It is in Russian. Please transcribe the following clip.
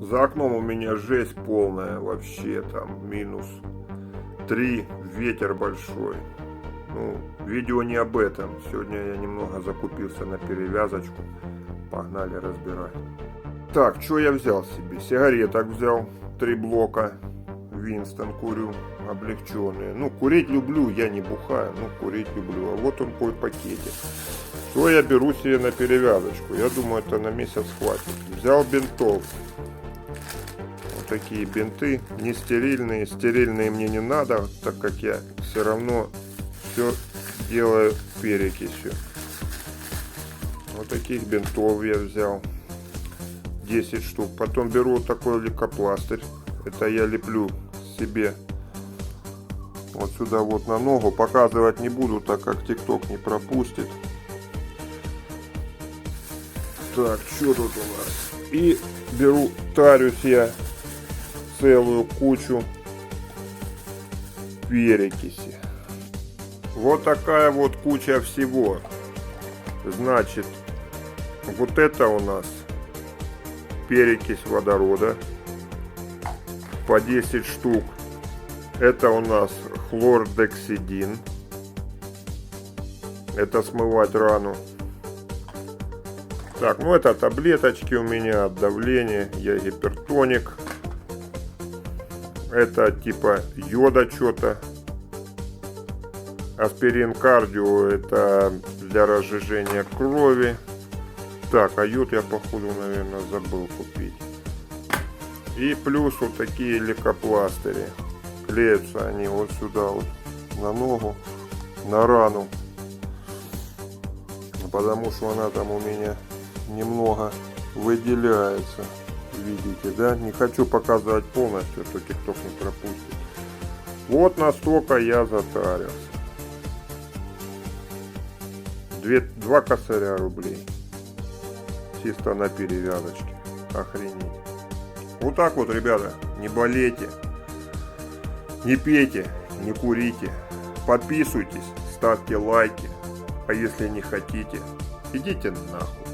За окном у меня жесть полная, вообще там -3, ветер большой. Ну, видео не об этом. Сегодня я немного закупился на перевязочку. Погнали разбирать. Так, что я взял себе? Сигареток взял 3 блока. Винстон курю, облегченные. Ну, курить люблю, я не бухаю, но курить люблю. А вот он по пакете. Что я беру себе на перевязочку? Я думаю, это на месяц хватит. Взял бинтов. Вот такие бинты, не стерильные. Стерильные мне не надо, так как я все равно все делаю перекисью. Вот таких бинтов я взял 10 штук. Потом беру вот такой лейкопластырь. Это я леплю себе вот сюда вот на ногу. Показывать не буду, так как TikTok не пропустит. Так, что тут у нас? И беру, тарюсь я целую кучу перекиси. Вот такая вот куча всего. Значит, вот это у нас перекись водорода по 10 штук. Это у нас хлордексидин. Это смывать рану. Так, ну это таблеточки у меня от давления. Я гипертоник. Это типа йода что-то. Аспирин кардио, это для разжижения крови. Так, а йод я походу, наверное, забыл купить. И плюс вот такие лейкопластыри. Клеятся они вот сюда вот на ногу, на рану. Потому что она там у меня немного выделяется. Видите, да? Не хочу показывать полностью, а то TikTok не пропустит. Вот настолько я затарился. 2 косаря рублей. Чисто на перевязочке. Охренеть. Вот так вот, ребята. Не болейте. Не пейте. Не курите. Подписывайтесь. Ставьте лайки. А если не хотите, идите нахуй.